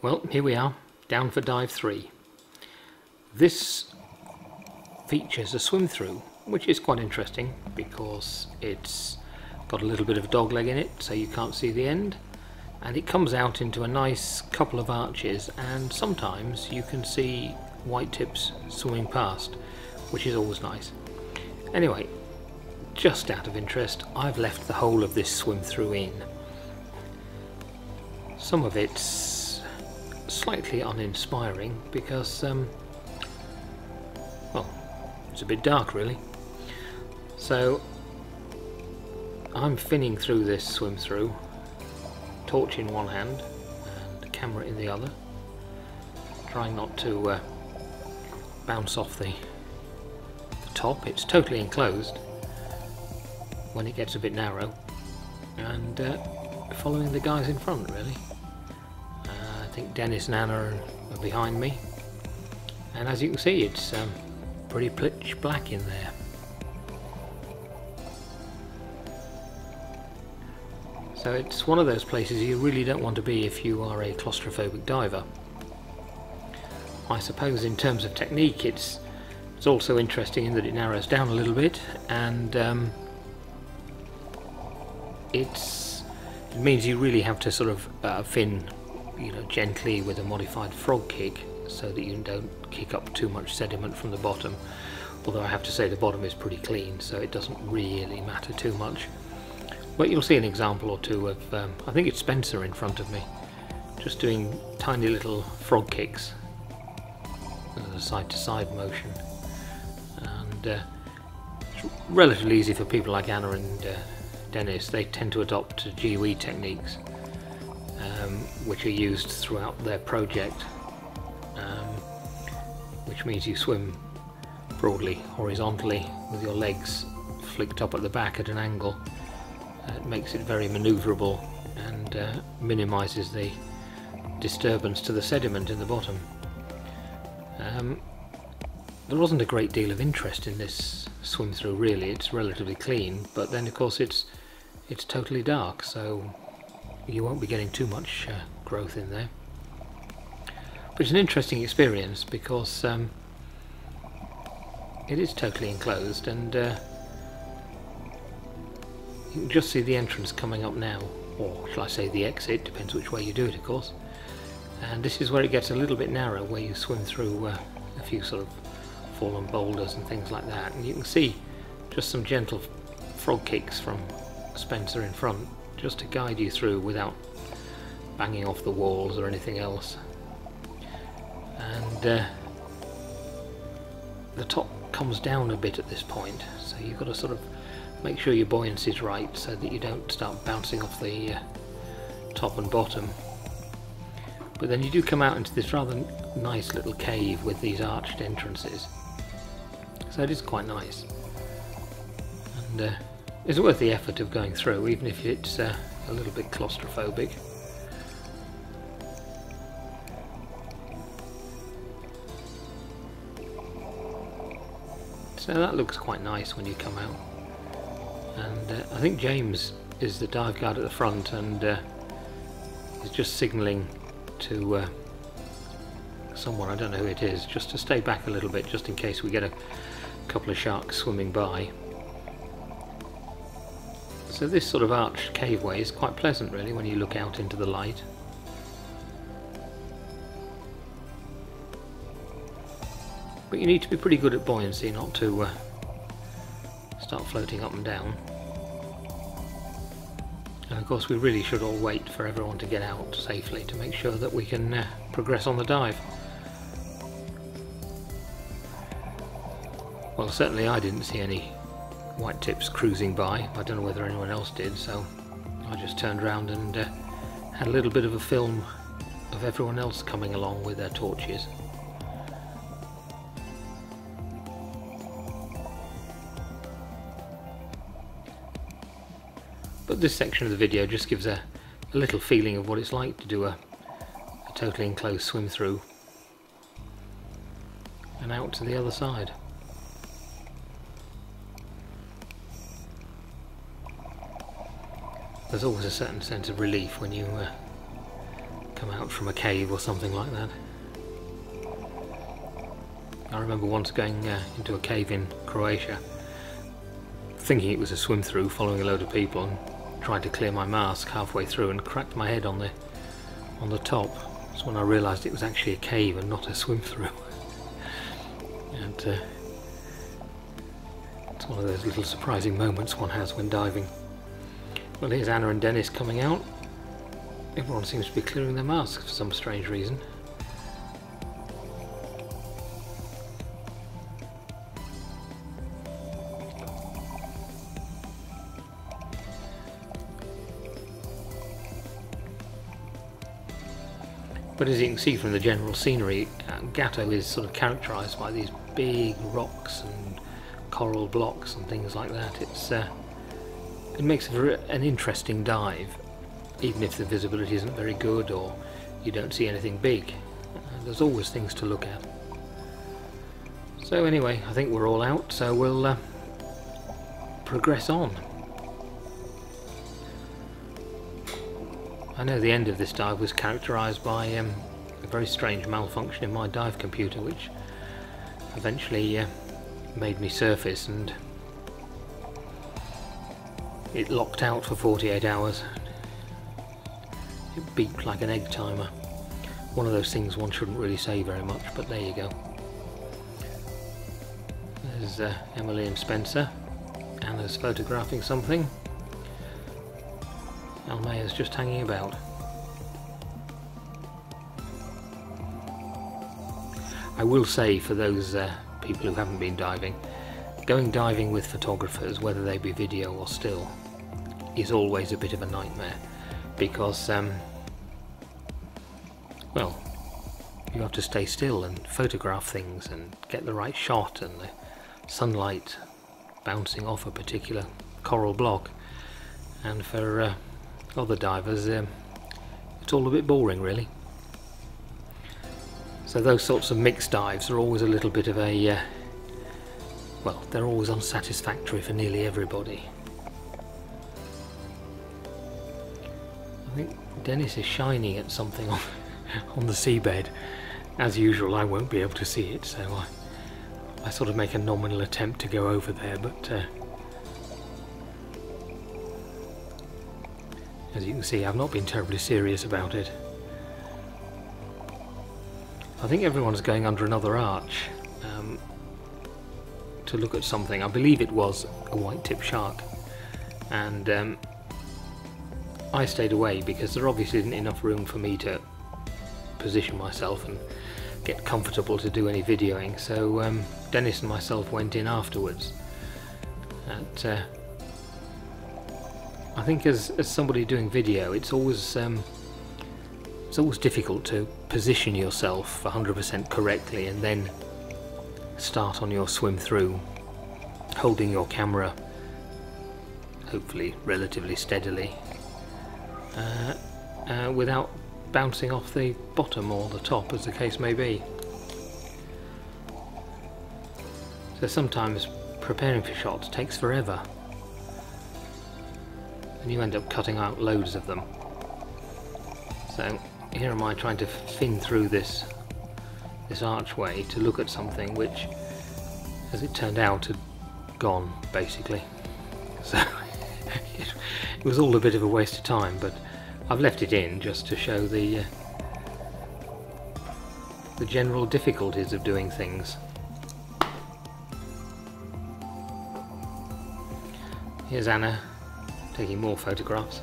Well, here we are, down for dive 3. This features a swim through, which is quite interesting because it's got a little bit of dog leg in it, so you can't see the end, and it comes out into a nice couple of arches, and sometimes you can see white tips swimming past, which is always nice. Anyway, just out of interest, I've left the whole of this swim through in. Some of it's slightly uninspiring because, well, it's a bit dark really. So I'm finning through this swim through, torch in one hand and a camera in the other, trying not to bounce off the top. It's totally enclosed when it gets a bit narrow, and following the guys in front really. I think Dennis and Anna are behind me, and as you can see it's pretty pitch black in there. So it's one of those places you really don't want to be if you are a claustrophobic diver. I suppose in terms of technique it's also interesting in that it narrows down a little bit, and it means you really have to sort of fin, you know, gently with a modified frog kick so that you don't kick up too much sediment from the bottom. Although I have to say the bottom is pretty clean, so it doesn't really matter too much. But you'll see an example or two of, I think it's Spencer in front of me, just doing tiny little frog kicks, a side-to-side motion. And it's relatively easy for people like Anna and Dennis. They tend to adopt GUE techniques, which are used throughout their project, which means you swim broadly, horizontally, with your legs flicked up at the back at an angle. It makes it very manoeuvrable and minimises the disturbance to the sediment in the bottom. There wasn't a great deal of interest in this swim through really. It's relatively clean, but then of course it's totally dark, so you won't be getting too much growth in there. But it's an interesting experience because it is totally enclosed, and you can just see the entrance coming up now, or shall I say the exit, depends which way you do it of course. And this is where it gets a little bit narrow, where you swim through a few sort of fallen boulders and things like that, and you can see just some gentle frog kicks from Spencer in front, just to guide you through without banging off the walls or anything else. And the top comes down a bit at this point, so you've got to sort of make sure your buoyancy is right so that you don't start bouncing off the top and bottom. But then you do come out into this rather nice little cave with these arched entrances, so it is quite nice, and it's worth the effort of going through, even if it's a little bit claustrophobic. So that looks quite nice when you come out, and I think James is the dive guard at the front, and he's just signalling to someone, I don't know who it is, just to stay back a little bit, just in case we get a couple of sharks swimming by. So this sort of arched caveway is quite pleasant really when you look out into the light. But you need to be pretty good at buoyancy not to start floating up and down. And of course we really should all wait for everyone to get out safely to make sure that we can progress on the dive. Well, certainly I didn't see any white tips cruising by. I don't know whether anyone else did, so I just turned around and had a little bit of a film of everyone else coming along with their torches. But this section of the video just gives a little feeling of what it's like to do a totally enclosed swim through and out to the other side. There's always a certain sense of relief when you come out from a cave or something like that. I remember once going into a cave in Croatia, thinking it was a swim through, following a load of people, and tried to clear my mask halfway through and cracked my head on the top. That's when I realised it was actually a cave and not a swim through. And it's one of those little surprising moments one has when diving. Well, here's Anna and Dennis coming out. Everyone seems to be clearing their masks for some strange reason. But as you can see from the general scenery, Gato is sort of characterised by these big rocks and coral blocks and things like that. It makes an interesting dive, even if the visibility isn't very good or you don't see anything big. There's always things to look at. So anyway, I think we're all out, so we'll progress on. I know the end of this dive was characterised by a very strange malfunction in my dive computer, which eventually made me surface, and it locked out for 48 hours. It beeped like an egg timer. One of those things one shouldn't really say very much, but there you go. There's Emily and Spencer. Anna's photographing something. Almea's just hanging about. I will say, for those people who haven't been diving, going diving with photographers, whether they be video or still, is always a bit of a nightmare, because well, you have to stay still and photograph things and get the right shot, and the sunlight bouncing off a particular coral block, and for other divers it's all a bit boring, really. So those sorts of mixed dives are always a little bit of a well, they're always unsatisfactory for nearly everybody. I think Dennis is shining at something on the seabed. As usual, I won't be able to see it, so I sort of make a nominal attempt to go over there, but as you can see, I've not been terribly serious about it. I think everyone's going under another arch to look at something. I believe it was a white-tip shark, and I stayed away because there obviously isn't enough room for me to position myself and get comfortable to do any videoing, so Dennis and myself went in afterwards. And I think as somebody doing video, it's always difficult to position yourself 100% correctly and then start on your swim through, holding your camera hopefully relatively steadily, without bouncing off the bottom or the top, as the case may be. So sometimes preparing for shots takes forever, and you end up cutting out loads of them. So here am I trying to fin through this archway to look at something which, as it turned out, had gone, basically. So it was all a bit of a waste of time, but I've left it in just to show the general difficulties of doing things. Here's Anna taking more photographs.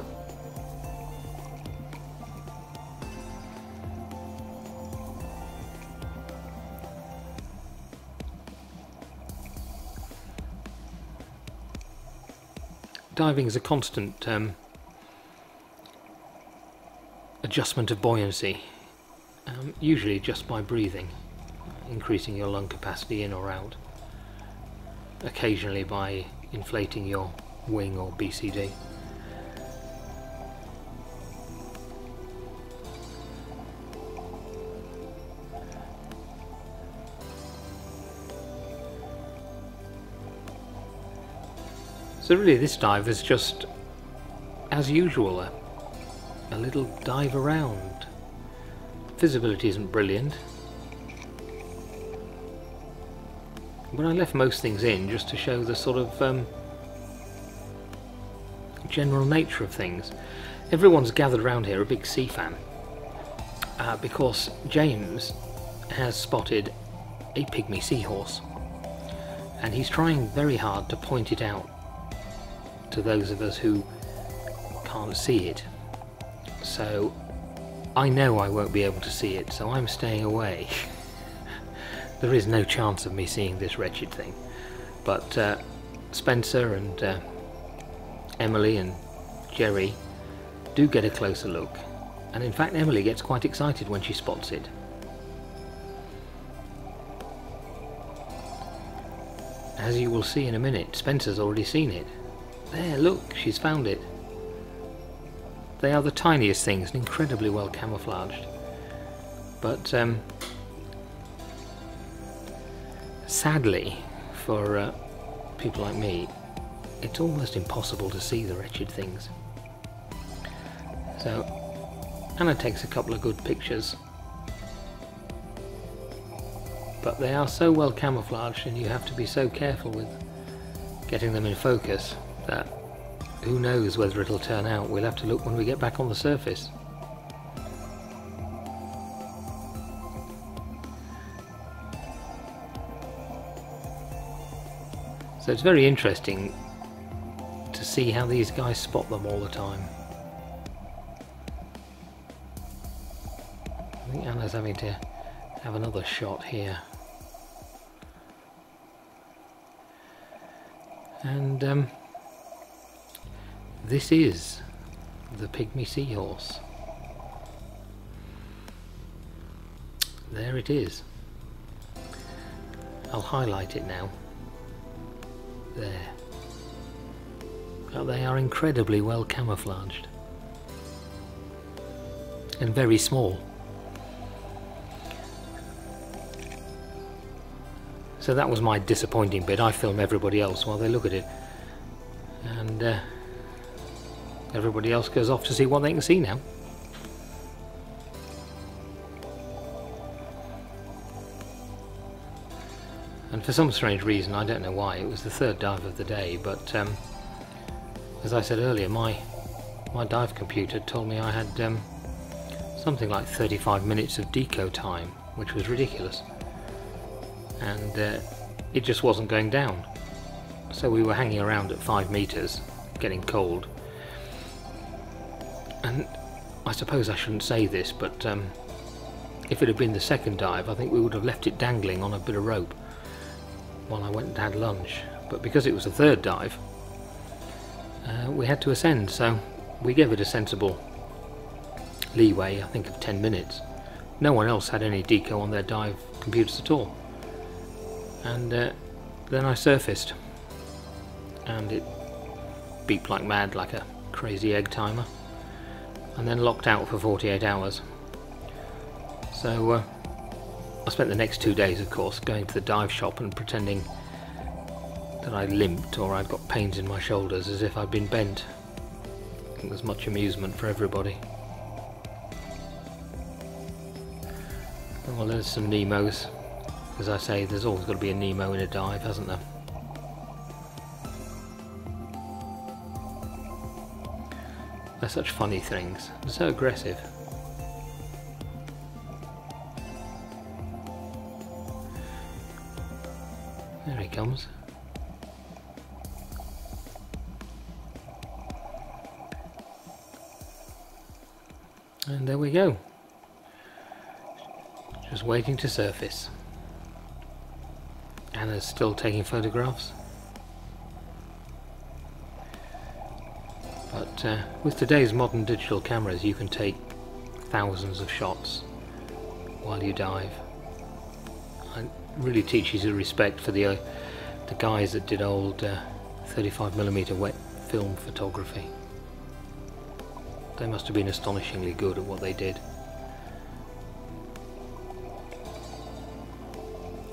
Diving is a constant adjustment of buoyancy, usually just by breathing, increasing your lung capacity in or out, occasionally by inflating your wing or BCD. So really this dive is just, as usual, a little dive around. visibility isn't brilliant, but I left most things in just to show the sort of general nature of things. Everyone's gathered around here a big sea fan because James has spotted a pygmy seahorse, and he's trying very hard to point it out to those of us who can't see it. So I know I won't be able to see it, so I'm staying away. There is no chance of me seeing this wretched thing, but Spencer and Emily and Jerry do get a closer look, and in fact Emily gets quite excited when she spots it. As you will see in a minute, Spencer's already seen it. There, look, she's found it. They are the tiniest things and incredibly well camouflaged, but sadly for people like me, it's almost impossible to see the wretched things. So Anna takes a couple of good pictures, but they are so well camouflaged and you have to be so careful with getting them in focus that who knows whether it'll turn out. We'll have to look when we get back on the surface. So it's very interesting to see how these guys spot them all the time. I think Anna's having to have another shot here. And this is the pygmy seahorse. There it is. I'll highlight it now. There. But they are incredibly well camouflaged. And very small. So that was my disappointing bit. I film everybody else while they look at it. And everybody else goes off to see what they can see now. And for some strange reason, I don't know why, it was the third dive of the day, but as I said earlier, my dive computer told me I had something like 35 minutes of deco time, which was ridiculous. And it just wasn't going down. So we were hanging around at 5 meters, getting cold. And I suppose I shouldn't say this, but if it had been the second dive, I think we would have left it dangling on a bit of rope while I went and had lunch. But because it was the third dive, we had to ascend, so we gave it a sensible leeway, I think of 10 minutes. No one else had any deco on their dive computers at all. And then I surfaced, and it beeped like mad, like a crazy egg timer, and then locked out for 48 hours. So I spent the next 2 days, of course, going to the dive shop and pretending that I limped or I'd got pains in my shoulders as if I'd been bent. It was much amusement for everybody. Well, there's some Nemos. As I say, there's always got to be a Nemo in a dive, hasn't there? They're such funny things. They're so aggressive. There he comes. And there we go. Just waiting to surface. Anna's still taking photographs. But with today's modern digital cameras, you can take thousands of shots while you dive. It really teaches you respect for the guys that did old 35mm wet film photography. They must have been astonishingly good at what they did.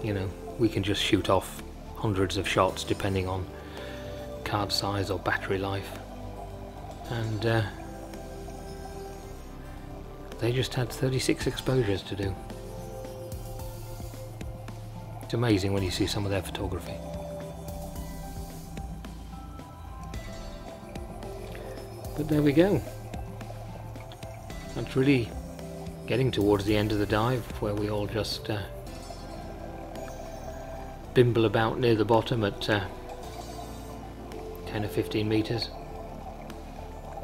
You know, we can just shoot off hundreds of shots depending on card size or battery life, and They just had 36 exposures to do. It's amazing when you see some of their photography. But there we go. That's really getting towards the end of the dive, where we all just bimble about near the bottom at 10 or 15 meters.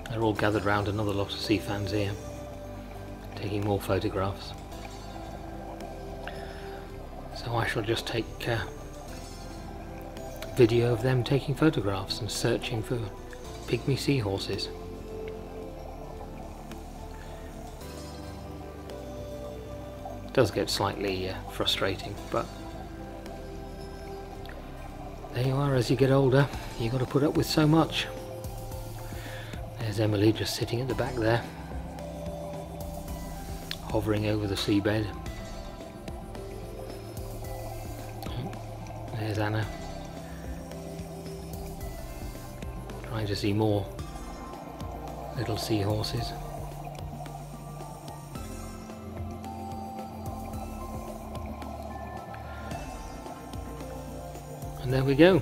They're all gathered round another lot of sea fans here, taking more photographs. So I shall just take video of them taking photographs and searching for pygmy seahorses. It does get slightly frustrating, but there you are. As you get older, you've got to put up with so much. There's Emily just sitting at the back there, hovering over the seabed. There's Anna, trying to see more little seahorses. And there we go.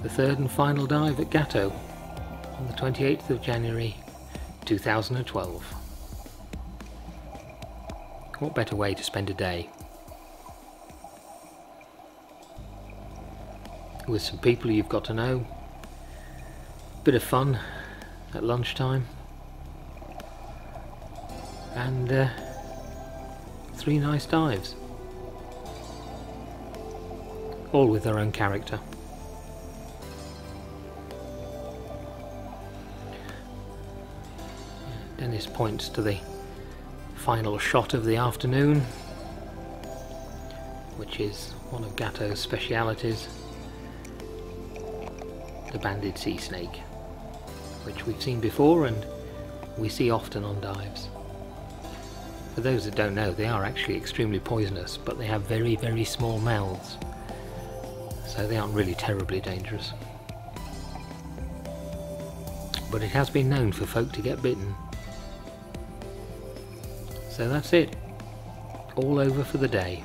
The third and final dive at Gato on the 28th of January 2012. What better way to spend a day? With some people you've got to know, bit of fun at lunchtime, and 3 nice dives, all with their own character. Dennis points to the final shot of the afternoon, which is one of Gato's specialities, the banded sea snake, which we've seen before and we see often on dives. For those that don't know, they are actually extremely poisonous, but they have very, very small mouths, so they aren't really terribly dangerous. But it has been known for folk to get bitten. So that's it. All over for the day.